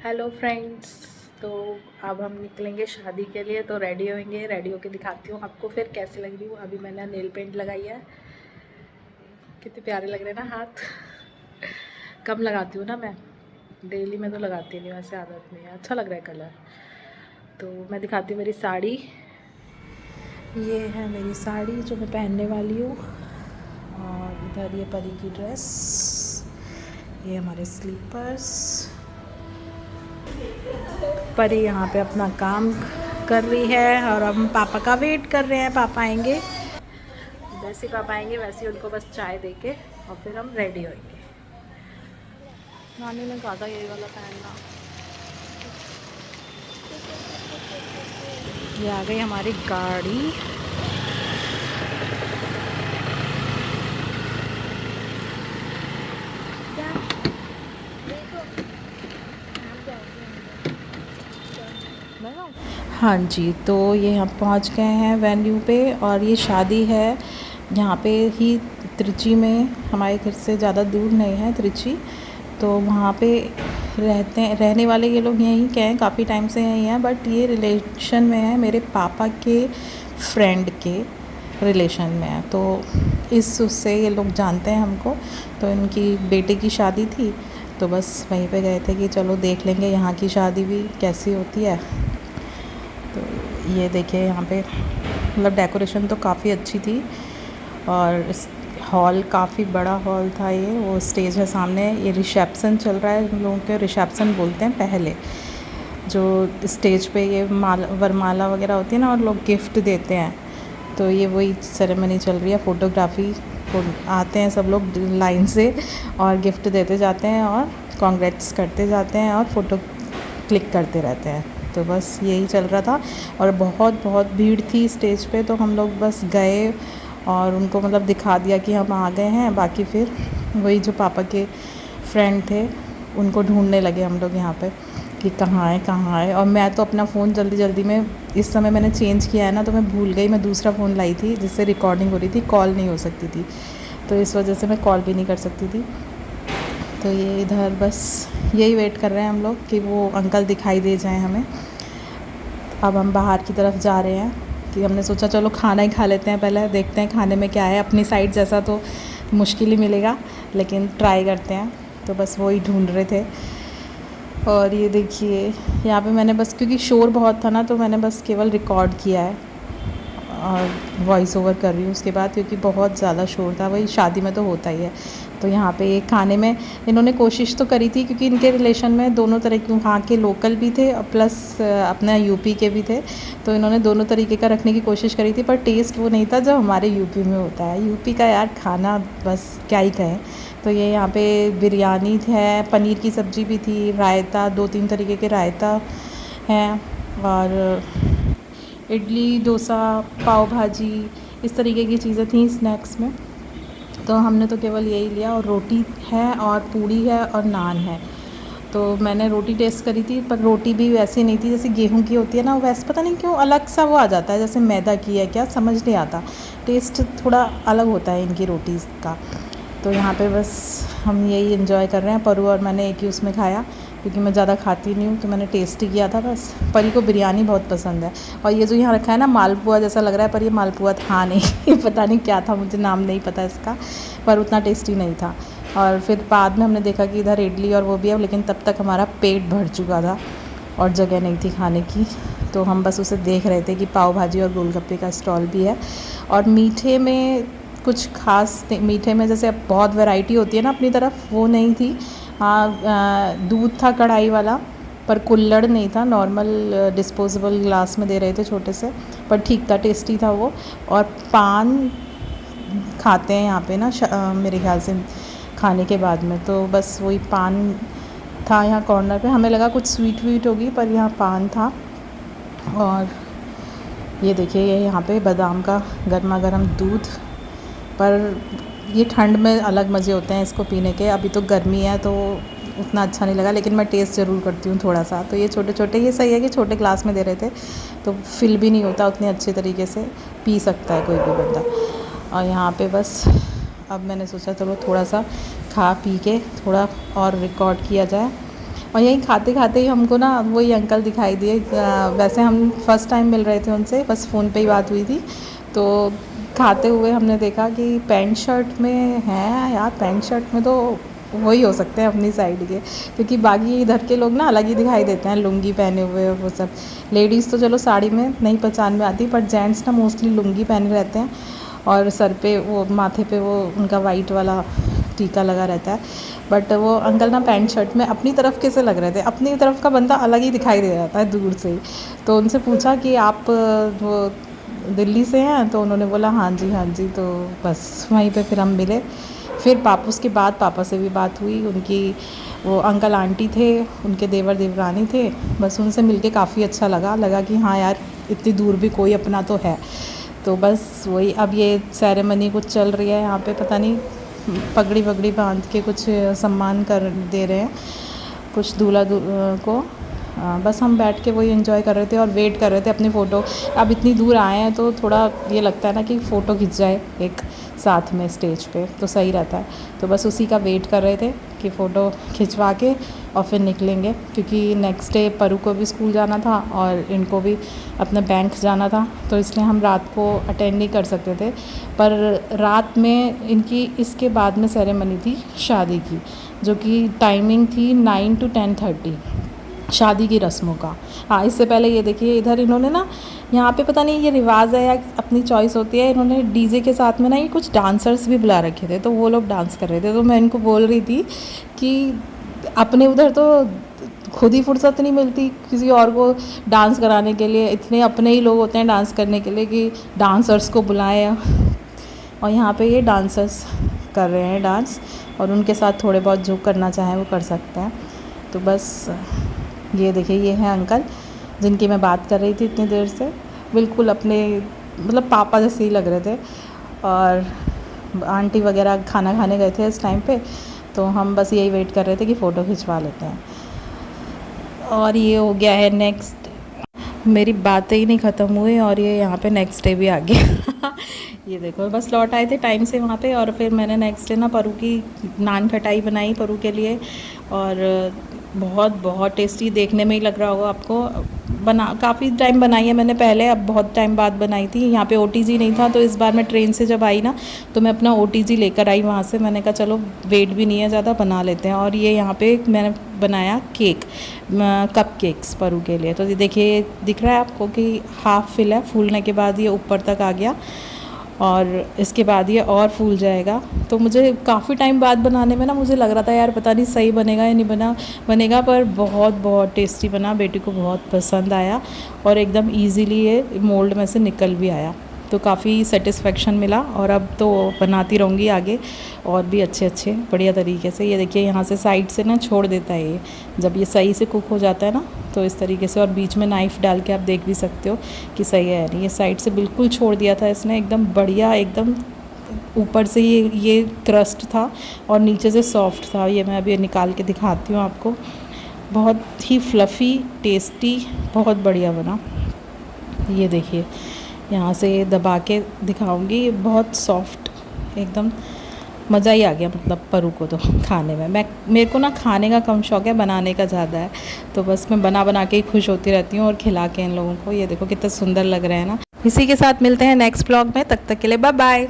Hello friends. तो अब हम निकलेंगे शादी के लिए, तो रेडी होंगे। रेडी होके दिखाती हूँ आपको फिर कैसे लग रही हूँ। अभी मैंने नेल पेंट लगाई है, कितने प्यारे लग रहे हैं ना हाथ। कम लगाती हूँ ना मैं, डेली में तो लगाती नहीं, वैसे आदत नहीं है। अच्छा लग रहा है कलर। तो मैं दिखाती हूँ मेरी साड़ी। ये है मेरी साड़ी जो मैं पहनने वाली हूँ, और इधर ये परी की ड्रेस, ये हमारे स्लीपर्स। परी यहाँ पे अपना काम कर रही है और हम पापा का वेट कर रहे हैं। पापा आएंगे, जैसे पापा आएंगे वैसे ही उनको बस चाय दे के और फिर हम रेडी होंगे। नानी ने कहा था यही वाला पहनना। ये आ गई हमारी गाड़ी। हाँ जी, तो ये हम पहुंच गए हैं वेन्यू पे, और ये शादी है यहाँ पे ही त्रिची में। हमारे घर से ज़्यादा दूर नहीं है त्रिची, तो वहाँ पे रहने वाले ये लोग यहीं के हैं, काफ़ी टाइम से यहीं हैं। बट ये रिलेशन में है, मेरे पापा के फ्रेंड के रिलेशन में है, तो इस उससे ये लोग जानते हैं हमको। तो इनकी बेटे की शादी थी, तो बस वहीं पे गए थे कि चलो देख लेंगे यहाँ की शादी भी कैसी होती है। तो ये देखिए यहाँ पे मतलब डेकोरेशन तो काफ़ी अच्छी थी, और इस हॉल काफ़ी बड़ा हॉल था। ये वो स्टेज है सामने, ये रिसेप्शन चल रहा है। लोगों के रिसेप्शन बोलते हैं पहले, जो स्टेज पे ये वरमाला वगैरह होती है ना, और लोग गिफ्ट देते हैं। तो ये वही सेरेमनी चल रही है। फ़ोटोग्राफी को आते हैं सब लोग लाइन से, और गिफ्ट देते जाते हैं और कॉन्ग्रेट्स करते जाते हैं और फ़ोटो क्लिक करते रहते हैं। तो बस यही चल रहा था, और बहुत बहुत भीड़ थी स्टेज पे। तो हम लोग बस गए और उनको मतलब दिखा दिया कि हम आ गए हैं। बाकी फिर वही जो पापा के फ्रेंड थे उनको ढूंढने लगे हम लोग यहाँ पे कि कहाँ है। और मैं तो अपना फ़ोन जल्दी जल्दी में, इस समय मैंने चेंज किया है ना, तो मैं भूल गई। मैं दूसरा फ़ोन लाई थी जिससे रिकॉर्डिंग हो रही थी, कॉल नहीं हो सकती थी, तो इस वजह से मैं कॉल भी नहीं कर सकती थी। तो ये इधर बस यही वेट कर रहे हैं हम लोग कि वो अंकल दिखाई दे जाएं हमें। अब हम बाहर की तरफ जा रहे हैं कि हमने सोचा चलो खाना ही खा लेते हैं, पहले देखते हैं खाने में क्या है। अपनी साइड जैसा तो मुश्किल ही मिलेगा, लेकिन ट्राई करते हैं। तो बस वो ही ढूंढ रहे थे। और ये देखिए यहाँ पे मैंने बस, क्योंकि शोर बहुत था ना, तो मैंने बस केवल रिकॉर्ड किया है और वॉइस ओवर कर रही हूँ उसके बाद, क्योंकि बहुत ज़्यादा शोर था। वही शादी में तो होता ही है। तो यहाँ पे खाने में इन्होंने कोशिश तो करी थी, क्योंकि इनके रिलेशन में दोनों तरह के वहाँ के लोकल भी थे और प्लस अपना यूपी के भी थे। तो इन्होंने दोनों तरीके का रखने की कोशिश करी थी, पर टेस्ट वो नहीं था जो हमारे यूपी में होता है। यूपी का यार खाना बस क्या ही कहें। तो ये यहाँ पे बिरयानी है, पनीर की सब्ज़ी भी थी, रायता, 2-3 तरीके के रायता हैं, और इडली, डोसा, पाव भाजी, इस तरीके की चीज़ें थी स्नैक्स में। तो हमने तो केवल यही लिया, और रोटी है और पूड़ी है और नान है। तो मैंने रोटी टेस्ट करी थी, पर रोटी भी वैसी नहीं थी जैसे गेहूं की होती है ना, वैसे पता नहीं क्यों अलग सा वो आ जाता है, जैसे मैदा की है क्या, समझ नहीं आता। टेस्ट थोड़ा अलग होता है इनकी रोटी का। तो यहाँ पे बस हम यही एंजॉय कर रहे हैं। परू और मैंने एक ही उसमें खाया, क्योंकि मैं ज़्यादा खाती नहीं हूँ, तो मैंने टेस्ट ही किया था बस। परी को बिरयानी बहुत पसंद है। और ये जो यहाँ रखा है ना, मालपुआ जैसा लग रहा है, पर ये मालपुआ था नहीं पता नहीं क्या था, मुझे नाम नहीं पता इसका, पर उतना टेस्टी नहीं था। और फिर बाद में हमने देखा कि इधर इडली और वो भी है, लेकिन तब तक हमारा पेट भर चुका था और जगह नहीं थी खाने की। तो हम बस उसे देख रहे थे कि पाव भाजी और गोलगप्पे का स्टॉल भी है। और मीठे में कुछ खास मीठे में जैसे अब बहुत वैरायटी होती है ना अपनी तरफ, वो नहीं थी। हाँ, दूध था कढ़ाई वाला, पर कुल्हड़ नहीं था, नॉर्मल डिस्पोजेबल ग्लास में दे रहे थे छोटे से, पर ठीक था, टेस्टी था वो। और पान खाते हैं यहाँ पे ना मेरे ख्याल से खाने के बाद में, तो बस वही पान था यहाँ कॉर्नर पे। हमें लगा कुछ स्वीट वीट होगी, पर यहाँ पान था। और ये देखिए ये यहाँ पे बादाम का गर्मा गर्म दूध, पर ये ठंड में अलग मज़े होते हैं इसको पीने के। अभी तो गर्मी है तो उतना अच्छा नहीं लगा, लेकिन मैं टेस्ट ज़रूर करती हूँ थोड़ा सा। तो ये छोटे छोटे, ये सही है कि छोटे ग्लास में दे रहे थे, तो फिल भी नहीं होता उतने अच्छे तरीके से, पी सकता है कोई भी बंदा। और यहाँ पे बस अब मैंने सोचा चलो थोड़ा सा खा पी के थोड़ा और रिकॉर्ड किया जाए। और यहीं खाते खाते ही हमको ना वही अंकल दिखाई दिए। वैसे हम फर्स्ट टाइम मिल रहे थे उनसे, बस फ़ोन पे ही बात हुई थी। तो खाते हुए हमने देखा कि पैंट शर्ट में हैं यार, पैंट शर्ट में तो वही हो सकते हैं अपनी साइड के, क्योंकि बाकी इधर के लोग ना अलग ही दिखाई देते हैं, लुंगी पहने हुए और वो सब। लेडीज़ तो चलो साड़ी में नहीं पहचान में आती, बट जेंट्स ना मोस्टली लुंगी पहने रहते हैं और सर पे वो माथे पे वो उनका वाइट वाला टीका लगा रहता है। बट वो अंकल ना पैंट शर्ट में अपनी तरफ कैसे लग रहे थे, अपनी तरफ का बंदा अलग ही दिखाई दे रहा था दूर से ही। तो उनसे पूछा कि आप वो दिल्ली से हैं? तो उन्होंने बोला हाँ जी हाँ जी। तो बस वहीं पे फिर हम मिले। फिर उसके बाद पापा से भी बात हुई। उनकी वो अंकल आंटी थे, उनके देवर देवरानी थे। बस उनसे मिलके काफ़ी अच्छा लगा कि हाँ यार, इतनी दूर भी कोई अपना तो है। तो बस वही, अब ये सेरेमनी कुछ चल रही है यहाँ पे, पता नहीं पगड़ी वगड़ी बांध के कुछ सम्मान कर दे रहे हैं कुछ दूल्हा को। बस हम बैठ के वही एंजॉय कर रहे थे और वेट कर रहे थे अपनी फ़ोटो। अब इतनी दूर आए हैं तो थोड़ा ये लगता है ना कि फ़ोटो खिंच जाए एक साथ में स्टेज पे, तो सही रहता है। तो बस उसी का वेट कर रहे थे कि फ़ोटो खिंचवा के और फिर निकलेंगे, क्योंकि नेक्स्ट डे परू को भी स्कूल जाना था और इनको भी अपना बैंक जाना था। तो इसलिए हम रात को अटेंड नहीं कर सकते थे। पर रात में इनकी इसके बाद में सेरेमनी थी शादी की, जो कि टाइमिंग थी 9 to 10:30 शादी की रस्मों का। हाँ, इससे पहले ये देखिए इधर इन्होंने ना, यहाँ पे पता नहीं ये रिवाज है या अपनी चॉइस होती है, इन्होंने डीजे के साथ में ना ये कुछ डांसर्स भी बुला रखे थे। तो वो लोग डांस कर रहे थे। तो मैं इनको बोल रही थी कि अपने उधर तो खुद ही फुर्सत नहीं मिलती किसी और को डांस कराने के लिए, इतने अपने ही लोग होते हैं डांस करने के लिए कि डांसर्स को बुलाएं। और यहाँ पे ये डांसर्स कर रहे हैं डांस, और उनके साथ थोड़े बहुत जो करना चाहें वो कर सकते हैं। तो बस ये देखिए, ये हैं अंकल जिनकी मैं बात कर रही थी इतनी देर से। बिल्कुल अपने मतलब पापा जैसे ही लग रहे थे। और आंटी वगैरह खाना खाने गए थे इस टाइम पे। तो हम बस यही वेट कर रहे थे कि फ़ोटो खिंचवा लेते हैं। और ये हो गया है नेक्स्ट, मेरी बातें ही नहीं ख़त्म हुई और ये यहाँ पे नेक्स्ट डे भी आ गया। ये देखो, बस लौट आए थे टाइम से वहाँ पे, और फिर मैंने नेक्स्ट डे ना परू की नान खटाई बनाई परू के लिए। और बहुत बहुत टेस्टी, देखने में ही लग रहा होगा आपको। काफ़ी टाइम बनाई है मैंने पहले, अब बहुत टाइम बाद बनाई थी। यहाँ पे ओटीजी नहीं था, तो इस बार मैं ट्रेन से जब आई ना तो मैं अपना ओटीजी लेकर आई वहाँ से। मैंने कहा चलो वेट भी नहीं है ज़्यादा, बना लेते हैं। और ये यहाँ पे मैंने बनाया केक, कप केक्स परू के लिए। तो ये देखिए, दिख रहा है आपको कि हाफ़ फिल है, फूलने के बाद ये ऊपर तक आ गया और इसके बाद ये और फूल जाएगा। तो मुझे काफ़ी टाइम बाद बनाने में ना मुझे लग रहा था यार पता नहीं सही बनेगा या नहीं बनेगा, पर बहुत बहुत टेस्टी बना। बेटी को बहुत पसंद आया और एकदम इजीली ये मोल्ड में से निकल भी आया। तो काफ़ी सेटिस्फेक्शन मिला, और अब तो बनाती रहूँगी आगे और भी अच्छे बढ़िया तरीके से। ये देखिए, यहाँ से साइड से ना छोड़ देता है ये, जब ये सही से कुक हो जाता है ना तो इस तरीके से। और बीच में नाइफ़ डाल के आप देख भी सकते हो कि सही है या नहीं। ये साइड से बिल्कुल छोड़ दिया था इसने, एकदम बढ़िया, एकदम ऊपर से ये क्रस्ट था और नीचे से सॉफ्ट था। ये मैं अभी निकाल के दिखाती हूँ आपको। बहुत ही फ्लफ़ी, टेस्टी, बहुत बढ़िया बना। ये देखिए, यहाँ से दबा के दिखाऊंगी, बहुत सॉफ्ट, एकदम मज़ा ही आ गया। मतलब परू को तो खाने में, मेरे को ना खाने का कम शौक है, बनाने का ज़्यादा है। तो बस मैं बना के ही खुश होती रहती हूँ और खिला के इन लोगों को। ये देखो कितना सुंदर लग रहा है ना। इसी के साथ मिलते हैं नेक्स्ट ब्लॉग में, तब तक के लिए बाय बाय।